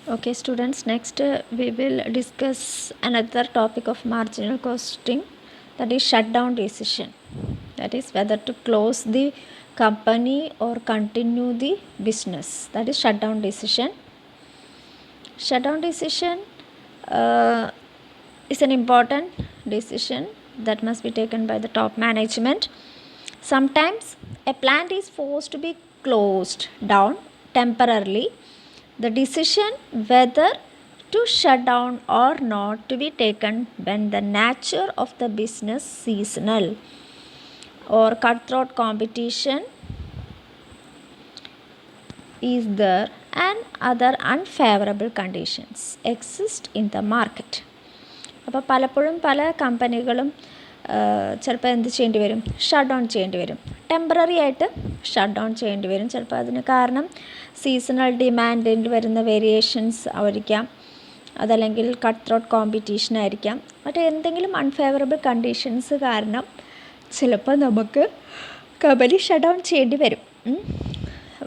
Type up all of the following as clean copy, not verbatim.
Okay, students, next we will discuss another topic of marginal costing, that is shutdown decision. That is whether to close the company or continue the business. That is shutdown decision. Shutdown decision is an important decision that must be taken by the top management. Sometimes a plant is forced to be closed down temporarily. The decision whether to shut down or not to be taken when the nature of the business seasonal or cutthroat competition is there and other unfavorable conditions exist in the market. അപ്പോൾ പലപ്പോഴും പല കമ്പനികളും ചിലപ്പോൾ എന്ത് ചെയ്യേണ്ടി വരും, shut down ചെയ്യേണ്ടി വരും, ടെമ്പററി ആയിട്ട് ഷട്ട് ഡൗൺ ചെയ്യേണ്ടി വരും. ചിലപ്പോൾ അതിന് കാരണം സീസണൽ ഡിമാൻഡിൽ വരുന്ന വേരിയേഷൻസ് ആയിരിക്കാം, അതല്ലെങ്കിൽ കട്ട് ത്രോട്ട് കോമ്പറ്റീഷൻ ആയിരിക്കാം, മറ്റെന്തെങ്കിലും അൺഫേവറബിൾ കണ്ടീഷൻസ് കാരണം ചിലപ്പോൾ നമുക്ക് കമ്പനി ഷട്ട് ഡൗൺ ചെയ്യേണ്ടി വരും.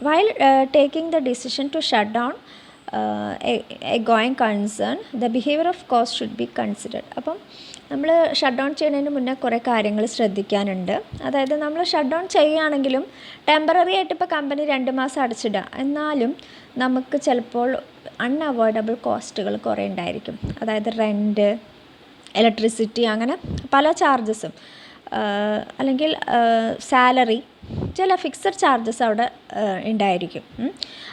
While taking the decision to shut down a going concern, the behavior of cost should be considered. അപ്പം നമ്മൾ ഷട്ട് ഡൗൺ ചെയ്യുന്നതിന് മുന്നേ കുറേ കാര്യങ്ങൾ ശ്രദ്ധിക്കാനുണ്ട്. അതായത് നമ്മൾ ഷട്ട് ഡൗൺ ചെയ്യുകയാണെങ്കിലും ടെമ്പററി ആയിട്ട് ഇപ്പോൾ കമ്പനി 2 മാസം അടച്ചിടുക, എന്നാലും നമുക്ക് ചിലപ്പോൾ അൺഅവോയ്ഡബിൾ കോസ്റ്റുകൾ കുറേ ഉണ്ടായിരിക്കും. അതായത് റെൻറ്റ്, ഇലക്ട്രിസിറ്റി, അങ്ങനെ പല ചാർജസും, അല്ലെങ്കിൽ സാലറി, ചില ഫിക്സഡ് ചാർജസ് അവിടെ ഉണ്ടായിരിക്കും.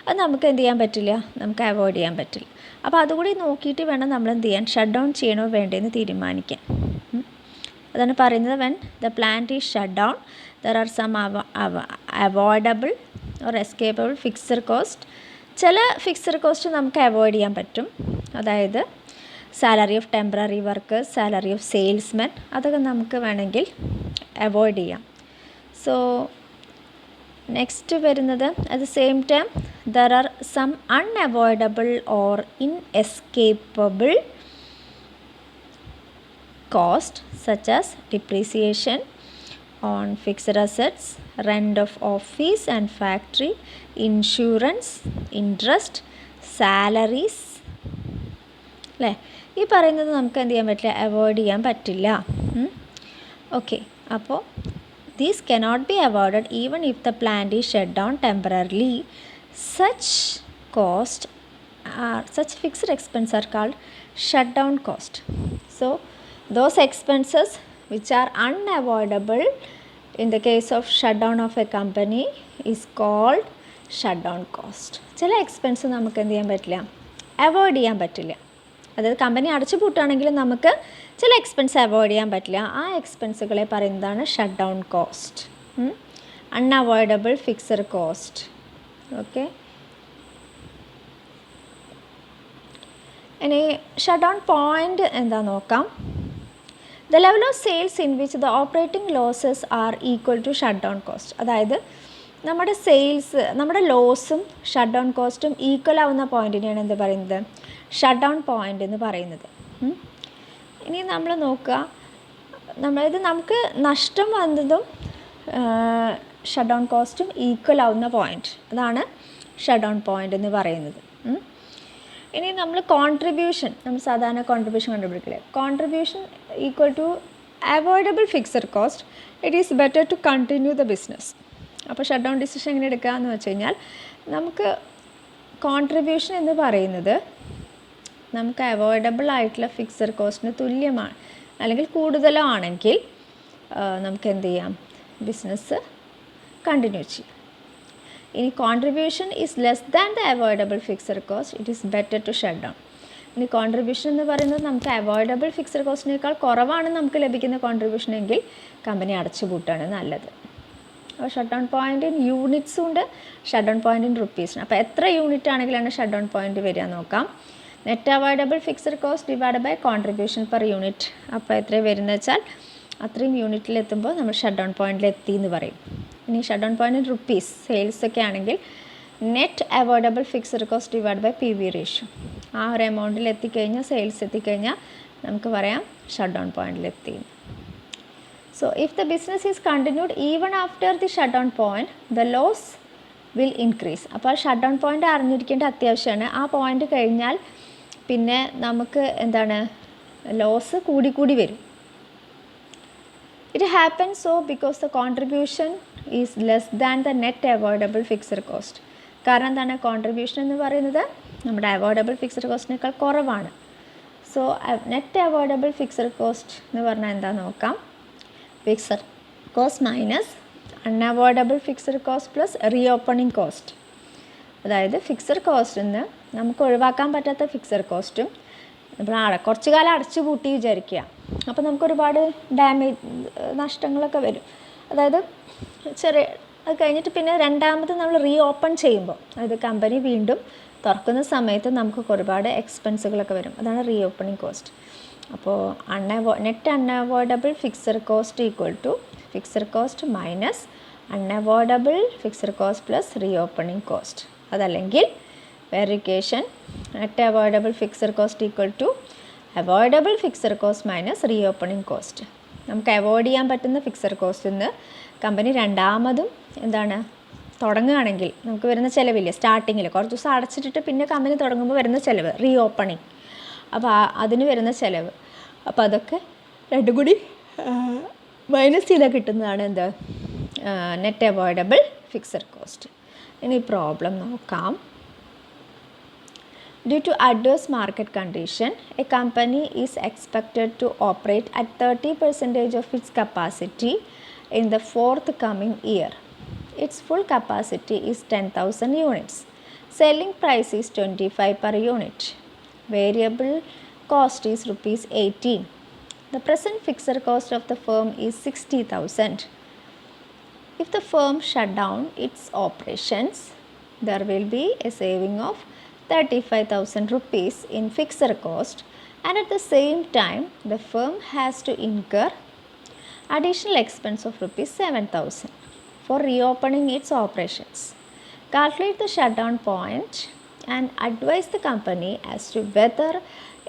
അത് നമുക്ക് എന്ത് ചെയ്യാൻ പറ്റില്ല, നമുക്ക് അവോയ്ഡ് ചെയ്യാൻ പറ്റില്ല. അപ്പോൾ അതുകൂടി നോക്കിയിട്ട് വേണം നമ്മൾ എന്ത് ചെയ്യാൻ, ഷട്ട് ഡൗൺ ചെയ്യണോ വേണ്ടതെന്ന് തീരുമാനിക്കാൻ. അതാണ് പറയുന്നത്, when the plant is shut down there are some avoidable or escapable fixed cost. ചില ഫിക്സഡ് കോസ്റ്റ് നമുക്ക് അവോയ്ഡ് ചെയ്യാൻ പറ്റും. അതായത് salary of temporary workers, salary of salesmen, അതൊക്കെ നമുക്ക് വേണമെങ്കിൽ അവോയ്ഡ് ചെയ്യാം. സോ നെക്സ്റ്റ് വരുന്നത്, at the same time there are some unavoidable or inescapable cost such as depreciation on fixed assets, rent of office and factory, insurance, interest, salaries. അല്ലേ, ഈ പറയുന്നത് നമുക്ക് എന്ത് ചെയ്യാൻ പറ്റില്ല, അവോയ്ഡ് ചെയ്യാൻ പറ്റില്ല. ഓക്കെ, അപ്പോൾ these cannot be avoided even if the plant is shut down temporarily. Such fixed expenses are called shutdown cost. So those expenses which are unavoidable in the case of shutdown of a company is called shutdown cost. ചില expense നമുക്ക് എന്ത് ചെയ്യാൻ പറ്റില്ല, avoid ചെയ്യാൻ പറ്റില്ല. അതായത് company അടച്ചു പൂട്ടുകയാണെങ്കിൽ നമുക്ക് ചില എക്സ്പെൻസ് അവോയ്ഡ് ചെയ്യാൻ പറ്റില്ല. ആ എക്സ്പെൻസുകളെ പറയുന്നതാണ് shut down cost, unavoidable fixed cost. Okay, ഇനി ഷട്ട് ഡൗൺ പോയിൻ്റ് എന്താ നോക്കാം. The level of sales in which the operating losses are equal to shut down cost. അതായത് നമ്മുടെ സെയിൽസ്, നമ്മുടെ ലോസും ഷട്ട് ഡൗൺ കോസ്റ്റും ഈക്വൽ ആവുന്ന പോയിൻറ്റിനെയാണ് എന്ത് പറയുന്നത്, ഷട്ട് ഡൗൺ പോയിൻ്റ് എന്ന് പറയുന്നത്. ഇനി നമ്മൾ നോക്കുക, നമുക്ക് നഷ്ടം വന്നതും ഷട്ട് ഡൗൺ കോസ്റ്റും ഈക്വൽ ആവുന്ന പോയിൻ്റ്, അതാണ് ഷട്ട് ഡൗൺ പോയിൻ്റ് എന്ന് പറയുന്നത്. ഇനി നമ്മൾ കോൺട്രിബ്യൂഷൻ, നമ്മൾ സാധാരണ കോൺട്രിബ്യൂഷൻ കണ്ടുപിടിക്കില്ലേ, contribution equal to avoidable fixed cost, it is better to continue the business. അപ്പോൾ ഷട്ട് ഡൗൺ ഡിസിഷൻ എങ്ങനെ എടുക്കുക എന്ന് വെച്ച് കഴിഞ്ഞാൽ, നമുക്ക് കോൺട്രിബ്യൂഷൻ എന്ന് പറയുന്നത് നമുക്ക് അവോയ്ഡബിൾ ആയിട്ടുള്ള ഫിക്സഡ് കോസ്റ്റിന് തുല്യമാണ് അല്ലെങ്കിൽ കൂടുതലോ ആണെങ്കിൽ നമുക്ക് എന്ത് ചെയ്യാം, ബിസിനസ് കണ്ടിന്യൂ ചെയ്യാം. ഇനി contribution is less than the avoidable fixed cost, it is better to shut down. ഇനി കോൺട്രിബ്യൂഷൻ എന്ന് പറയുന്നത് നമുക്ക് അവോയ്ഡബിൾ ഫിക്സഡ് കോസ്റ്റിനേക്കാൾ കുറവാണ് നമുക്ക് ലഭിക്കുന്ന കോൺട്രിബ്യൂഷൻ എങ്കിൽ കമ്പനി അടച്ചു പൂട്ടാണ് നല്ലത്. അപ്പോൾ ഷട്ട് ഡൗൺ പോയിൻ്റ് ഇൻ യൂണിറ്റ്സും ഉണ്ട്, ഷട്ട് ഡൗൺ പോയിൻ്റ് ഇൻ റുപ്പീസിന്. അപ്പോൾ എത്ര യൂണിറ്റ് ആണെങ്കിലാണ് ഷട്ട് ഡൗൺ പോയിൻ്റ് വരിക നോക്കാം. Net avoidable fixed cost divide by contribution per unit. അപ്പോൾ എത്രയും വരുന്നത് വെച്ചാൽ അത്രയും യൂണിറ്റിലെത്തുമ്പോൾ നമ്മൾ ഷട്ട് ഡൗൺ പോയിൻ്റിൽ എത്തി എന്ന് പറയും. ഇനി shut down point in rupees, sales ഒക്കെ ആണെങ്കിൽ net avoidable fixed cost divide by P V ratio. ആ ഒരു എമൗണ്ടിൽ എത്തിക്കഴിഞ്ഞാൽ, സെയിൽസ് എത്തിക്കഴിഞ്ഞാൽ നമുക്ക് പറയാം ഷട്ട് ഡൗൺ പോയിൻ്റിൽ എത്തി. So if the business is continued even after the shutdown point, the loss will increase. അപ്പോൾ ആ ഷട്ട് ഡൗൺ പോയിൻ്റ് അറിഞ്ഞിരിക്കേണ്ട അത്യാവശ്യമാണ്. ആ പോയിൻ്റ് കഴിഞ്ഞാൽ പിന്നെ നമുക്ക് എന്താണ് ലോസ് കൂടി വരും. It happens so because the contribution is less than the net avoidable fixed cost. കാരണം എന്താണ്, കോൺട്രിബ്യൂഷൻ എന്ന് പറയുന്നത് നമ്മുടെ അവോയ്ഡബിൾ ഫിക്സഡ് കോസ്റ്റിനേക്കാൾ കുറവാണ്. So net avoidable fixed cost എന്ന് പറഞ്ഞാൽ എന്താ നോക്കാം. Fixed cost minus unavoidable fixed cost plus reopening cost. അതായത് ഫിക്സഡ് കോസ്റ്റിൽ നിന്ന് നമുക്ക് ഒഴിവാക്കാൻ പറ്റാത്ത ഫിക്സഡ് കോസ്റ്റും നമ്മൾ കുറച്ച് കാലം അടച്ചു പൂട്ടി വിചാരിക്കുക. അപ്പോൾ നമുക്ക് ഒരുപാട് നഷ്ടങ്ങളൊക്കെ വരും. അതായത് അത് കഴിഞ്ഞിട്ട് പിന്നെ രണ്ടാമത് നമ്മൾ റീ ഓപ്പൺ ചെയ്യുമ്പോൾ, അതായത് കമ്പനി വീണ്ടും തുറക്കുന്ന സമയത്ത് നമുക്ക് ഒരുപാട് എക്സ്പെൻസുകളൊക്കെ വരും. അതാണ് റീ ഓപ്പണിംഗ് കോസ്റ്റ്. അപ്പോൾ net unavoidable fixed cost equal to fixed cost minus unavoidable fixed cost plus reopening cost. അതല്ലെങ്കിൽ വേറെ equation net avoidable fixed cost equal to avoidable fixed cost minus reopening cost. നമുക്ക് avoid ചെയ്യാൻ പറ്റുന്ന fixed കോസ്റ്റിൽ നിന്ന് company രണ്ടാമതും എന്താണ് തുടങ്ങുകയാണെങ്കിൽ നമുക്ക് വരുന്ന ചിലവില്ലേ, സ്റ്റാർട്ടിങ്ങിൽ കുറച്ച് ദിവസം അടച്ചിട്ടിട്ട് പിന്നെ കമ്പനി തുടങ്ങുമ്പോൾ വരുന്ന ചിലവ് റീ ഓപ്പണിങ്. അപ്പോൾ അതിന് വരുന്ന ചിലവ്, അപ്പോൾ അതൊക്കെ രണ്ടും കൂടി മൈനസ് ചെയ്താൽ കിട്ടുന്നതാണ് എന്ത് നെറ്റ് അവോയ്ഡബിൾ ഫിക്സഡ് കോസ്റ്റ്. ഇനി പ്രോബ്ലം നോക്കാം. Due to adverse market condition, a company is expected to operate at 30% of its capacity in the forthcoming year. Its full capacity is 10,000 units. Selling price is 25 per unit. Variable cost is rupees 18. The present fixed cost of the firm is 60,000. If the firm shut down its operations, there will be a saving of 35,000 rupees in fixed cost, and at the same time the firm has to incur additional expense of rupees 7,000 for reopening its operations. Calculate the shutdown point and advise the company as to whether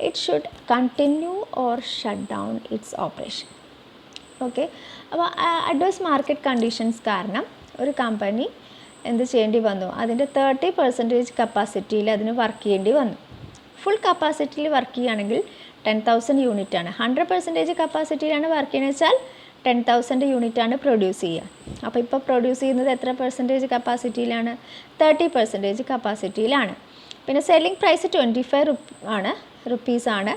it should continue or shut down its operation. Okay, അപ്പോൾ adverse market conditions കാരണം ഒരു company എന്ത് ചെയ്യേണ്ടി വന്നു, അതിൻ്റെ 30% കപ്പാസിറ്റിയിൽ അതിന് work ചെയ്യേണ്ടി വന്നു. ഫുൾ കപ്പാസിറ്റിയിൽ വർക്ക് ചെയ്യുകയാണെങ്കിൽ 10,000 യൂണിറ്റാണ്. 100% കപ്പാസിറ്റിയിലാണ് വർക്ക് ചെയ്യുന്നത് വെച്ചാൽ 10,000 യൂണിറ്റാണ് പ്രൊഡ്യൂസ് ചെയ്യുക. അപ്പോൾ ഇപ്പോൾ പ്രൊഡ്യൂസ് ചെയ്യുന്നത് എത്ര പെർസെൻറ്റേജ് കപ്പാസിറ്റിയിലാണ്? 30% കപ്പാസിറ്റിയിലാണ്. പിന്നെ സെല്ലിംഗ് പ്രൈസ് 25 റുപ്പീസാണ്.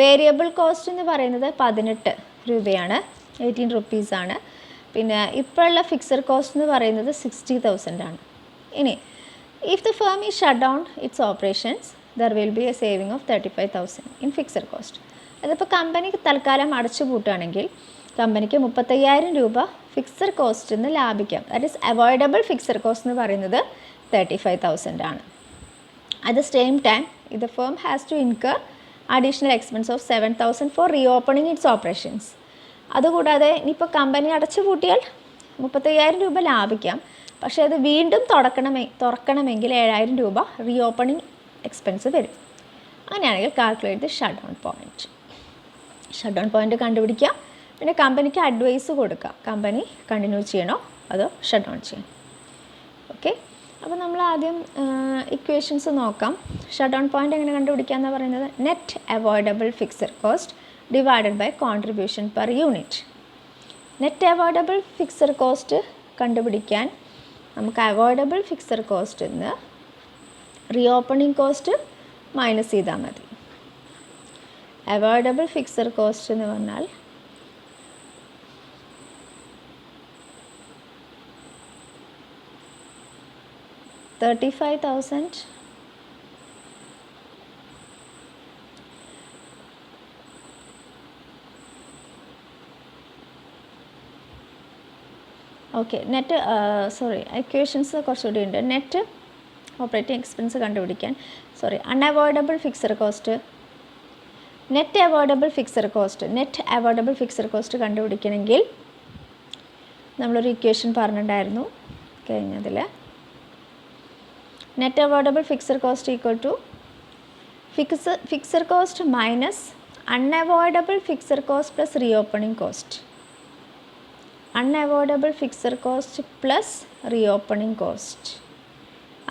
വേരിയബിൾ കോസ്റ്റ് എന്ന് പറയുന്നത് 18 രൂപയാണ്, 18 റുപ്പീസാണ്. പിന്നെ ഇപ്പോഴുള്ള ഫിക്സഡ് കോസ്റ്റ് എന്ന് പറയുന്നത് 60,000 ആണ്. ഇനി if the firm is shut down its operations there will be A saving of 35,000 in fixed cost. അതിപ്പോൾ കമ്പനിക്ക് തൽക്കാലം അടച്ചു പൂട്ടുകയാണെങ്കിൽ കമ്പനിക്ക് 35,000 രൂപ ഫിക്സഡ് കോസ്റ്റിൽ നിന്ന് ലാഭിക്കാം. That is avoidable fixed cost എന്ന് പറയുന്നത് 35,000 ആണ്. At the same time the firm has to incur additional expense of 7,000 for reopening its operations. അതുകൂടാതെ ഇനിയിപ്പോൾ കമ്പനി അടച്ചു പൂട്ടിയാൽ 35,000 രൂപ ലാഭിക്കാം. പക്ഷേ അത് വീണ്ടും തുറക്കണമെങ്കിൽ 7,000 രൂപ റീ ഓപ്പണിംഗ് എക്സ്പെൻസ് വരും. അങ്ങനെയാണെങ്കിൽ calculate the shut down point. Shut down point കണ്ടുപിടിക്കുക. പിന്നെ കമ്പനിക്ക് അഡ്വൈസ് കൊടുക്കുക, കമ്പനി കണ്ടിന്യൂ ചെയ്യണോ അതോ ഷട്ട് ഡൗൺ ചെയ്യണോ. ഓക്കെ, അപ്പോൾ നമ്മൾ ആദ്യം ഇക്വേഷൻസ് നോക്കാം. ഷട്ട് ഡൗൺ പോയിൻറ്റ് എങ്ങനെ കണ്ടുപിടിക്കുക എന്ന് പറയുന്നത് net avoidable fixed cost divided by contribution per unit. Net avoidable fixed cost കണ്ടുപിടിക്കാൻ നമുക്ക് അവോയ്ഡബിൾ ഫിക്സഡ് കോസ്റ്റ് നിന്ന് റീ ഓപ്പണിംഗ് കോസ്റ്റ് മൈനസ് ചെയ്താൽ മതി. അവോയ്ഡബിൾ ഫിക്സഡ് കോസ്റ്റ് എന്ന് പറഞ്ഞാൽ $35,000 ഓക്കെ. നെറ്റ് ഇക്വേഷൻസ് കുറച്ചുകൂടി ഉണ്ട്. നെറ്റ് ഓപ്പറേറ്റിംഗ് എക്സ്പെൻസ് കണ്ടുപിടിക്കാൻ unavoidable fixed cost, net avoidable fixed cost കണ്ടുപിടിക്കണമെങ്കിൽ നമ്മളൊരു ഇക്വേഷൻ പറഞ്ഞിട്ടുണ്ടായിരുന്നു കഴിഞ്ഞതിൽ. Net avoidable fixed cost equal to fixed cost minus unavoidable fixed cost plus reopening cost. Unavoidable fixed cost plus reopening cost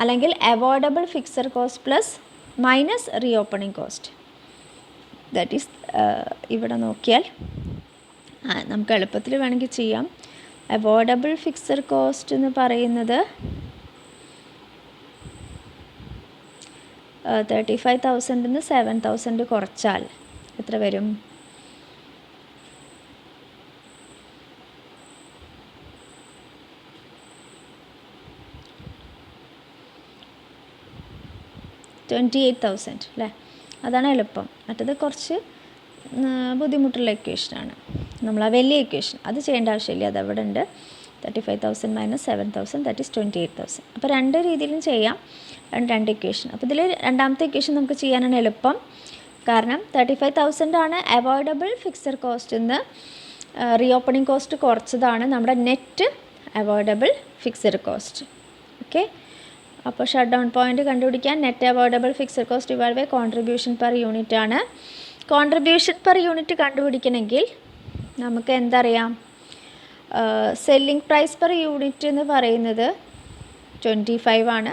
അല്ലെങ്കിൽ avoidable fixed cost plus minus reopening cost. That is ഇവിടെ നോക്കിയാൽ നമുക്ക് എളുപ്പത്തിൽ വേണമെങ്കിൽ ചെയ്യാം. Avoidable fixed cost എന്ന് പറയുന്നത് 35,000 7,000 കുറച്ചാൽ എത്ര വരും? $28,000 അല്ലേ? അതാണ് എളുപ്പം. മറ്റത് കുറച്ച് ബുദ്ധിമുട്ടുള്ള ഇക്വേഷനാണ്. നമ്മൾ ആ വലിയ ഇക്വേഷൻ അത് ചെയ്യേണ്ട ആവശ്യമില്ല, അതവിടെ ഉണ്ട്. 35,000 മൈനസ് 7,000 ദാറ്റ് ഈസ് 28,000. അപ്പോൾ രണ്ട് രീതിയിലും ചെയ്യാം, രണ്ട് ഇക്വേഷൻ. അപ്പോൾ ഇതിൽ രണ്ടാമത്തെ ഇക്വേഷൻ നമുക്ക് ചെയ്യാനാണ് എളുപ്പം. കാരണം 35,000 ആണ് അവോയ്ഡബിൾ ഫിക്സഡ് കോസ്റ്റ് എന്ന് റീ ഓപ്പണിംഗ് കോസ്റ്റ് കുറച്ചതാണ് നമ്മുടെ net avoidable fixed cost. Okay, അപ്പോൾ ഷട്ട് ഡൗൺ പോയിൻറ്റ് കണ്ടുപിടിക്കാൻ net avoidable fixed cost divide by contribution per unit ആണ്. കോൺട്രിബ്യൂഷൻ പെർ യൂണിറ്റ് കണ്ടുപിടിക്കണമെങ്കിൽ നമുക്ക് എന്തറിയാം? സെല്ലിംഗ് പ്രൈസ് പെർ യൂണിറ്റ് എന്ന് പറയുന്നത് 25 ആണ്.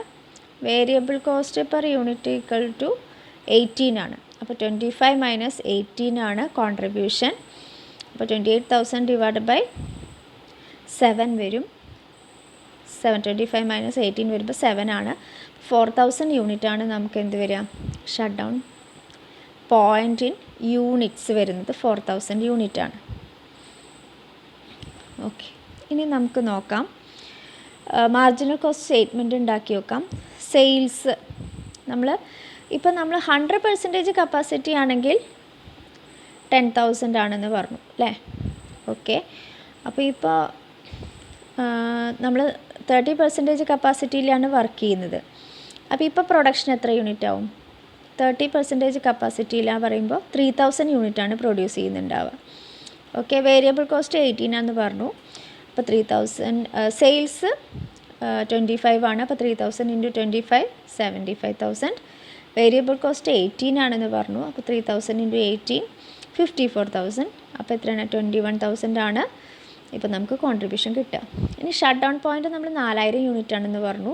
Variable cost per unit equal to 18 ആണ്. അപ്പോൾ 25 മൈനസ് 18 ആണ് കോൺട്രിബ്യൂഷൻ. അപ്പോൾ 28,000 ഡിവൈഡ് ബൈ 7 വരും. 25 മൈനസ് 18 വരുമ്പോൾ 7 ആണ്. 4,000 യൂണിറ്റ് ആണ് നമുക്ക് എന്ത് വരിക? Shut down point in units വരുന്നത് 4,000 യൂണിറ്റ് ആണ്. ഓക്കെ, ഇനി നമുക്ക് നോക്കാം. മാർജിനൽ കോസ്റ്റ് സ്റ്റേറ്റ്മെൻറ്റ് ഉണ്ടാക്കി നോക്കാം. സെയിൽസ് നമ്മൾ 100% കപ്പാസിറ്റി ആണെങ്കിൽ 10,000 ആണെന്ന് പറഞ്ഞു അല്ലേ? ഓക്കെ, അപ്പോൾ ഇപ്പോൾ നമ്മൾ 30% കപ്പാസിറ്റിയിലാണ് വർക്ക് ചെയ്യുന്നത്. അപ്പോൾ ഇപ്പോൾ പ്രൊഡക്ഷൻ എത്ര യൂണിറ്റ് ആവും? 30% കപ്പാസിറ്റിയിലാണ് പറയുമ്പോൾ 3,000 യൂണിറ്റാണ് പ്രൊഡ്യൂസ് ചെയ്യുന്നുണ്ടാവുക. ഓക്കെ, വേരിയബിൾ കോസ്റ്റ് 18 ആണെന്ന് പറഞ്ഞു. അപ്പോൾ 3,000 സെയിൽസ് 25 ആണ്. അപ്പോൾ 3,000 ഇൻറ്റു 25 75,000. വേരിയബിൾ കോസ്റ്റ് 18 ആണെന്ന് പറഞ്ഞു. അപ്പോൾ 3,000 ഇൻറ്റു 18 54,000. അപ്പോൾ എത്രയാണ്? 21,000 ആണ് ഇപ്പോൾ നമുക്ക് കോൺട്രിബ്യൂഷൻ കിട്ടുക. ഇനി ഷട്ട് ഡൗൺ പോയിൻറ്റ് നമ്മൾ 4,000 യൂണിറ്റ് ആണെന്ന് പറഞ്ഞു.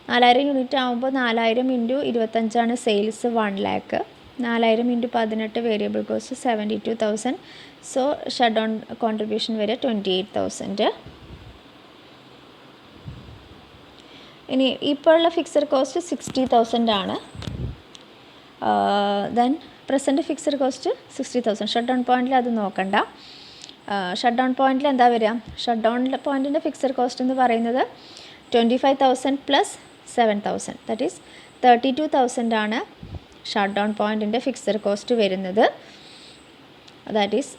4,000 യൂണിറ്റ് ആകുമ്പോൾ 4,000 ഇൻറ്റു 25 ആണ് sales 1 lakh. 4,000 into 18 variable cost 72,000. So shut down contribution വരെ 28,000. ഇനി ഇപ്പോൾ ഉള്ള ഫിക്സഡ് കോസ്റ്റ് 60,000 ആണ്. Then present fixed cost 60,000. Shut down പോയിൻറ്റിൽ അത് നോക്കണ്ട. ഷട്ട് ഡൗൺ പോയിൻറ്റിൽ എന്താ വരിക? ഷട്ട് ഡൗൺ പോയിൻറ്റിൻ്റെ ഫിക്സഡ് കോസ്റ്റ് എന്ന് പറയുന്നത് 25,000 പ്ലസ് 7,000 ദാറ്റ് ഈസ് 32,000 ആണ് ഷട്ട് ഡൗൺ പോയിൻറ്റിൻ്റെ ഫിക്സഡ് കോസ്റ്റ് വരുന്നത്. ദാറ്റ് ഈസ്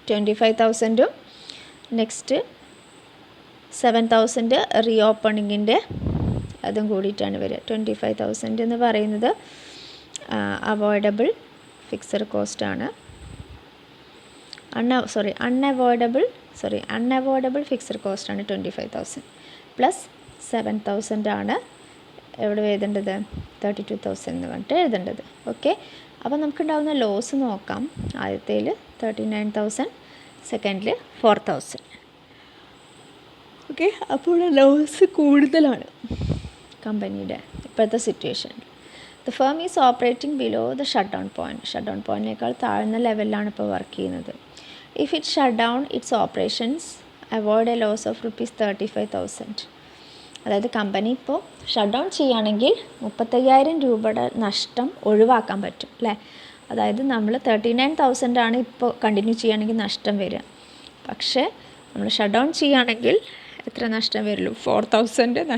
25,000 നെക്സ്റ്റ് 7,000 റീ ഓപ്പണിങ്ങിൻ്റെ അതും കൂടിയിട്ടാണ് വരിക. 25,000 എന്ന് പറയുന്നത് അവോയ്ഡബിൾ ഫിക്സഡ് കോസ്റ്റാണ്. അൺഅവോയ്ഡബിൾ ഫിക്സഡ് കോസ്റ്റാണ് 25,000 പ്ലസ് 7,000 ആണ് എവിടെ എഴുതേണ്ടത്? 32,000 എന്ന് പറഞ്ഞിട്ട് എഴുതേണ്ടത്. ഓക്കെ, അപ്പോൾ നമുക്കുണ്ടാകുന്ന ലോസ് നോക്കാം. ആദ്യത്തേൽ 39,000, സെക്കൻഡിൽ 4,000. ഓക്കെ, അപ്പോൾ ലോസ് കൂടുതലാണ് കമ്പനിയുടെ ഇപ്പോഴത്തെ situation. The firm is operating below the shut down point. Shut down പോയിൻറ്റിനേക്കാൾ താഴ്ന്ന ലെവലിലാണ് ഇപ്പോൾ വർക്ക് ചെയ്യുന്നത്. If it shut down its operations avoid a loss of ₹35,000. അതായത് കമ്പനി ഇപ്പോൾ ഷട്ട് ഡൗൺ ചെയ്യുകയാണെങ്കിൽ 35,000 രൂപയുടെ നഷ്ടം ഒഴിവാക്കാൻ പറ്റും അല്ലേ? അതായത് നമ്മൾ 39,000 ആണ് ഇപ്പോൾ കണ്ടിന്യൂ ചെയ്യുകയാണെങ്കിൽ നഷ്ടം വരിക. പക്ഷേ നമ്മൾ ഷട്ട് ഡൗൺ ചെയ്യുകയാണെങ്കിൽ എത്ര നഷ്ടം വരുള്ളൂ? 4,000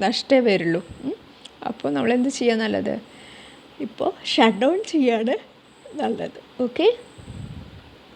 നഷ്ടമേ വരുള്ളൂ. അപ്പോൾ നമ്മളെന്ത് ചെയ്യാൻ നല്ലത്? ഇപ്പോൾ ഷട്ട് ഡൗൺ ചെയ്യാണ് നല്ലത്. ഓക്കെ.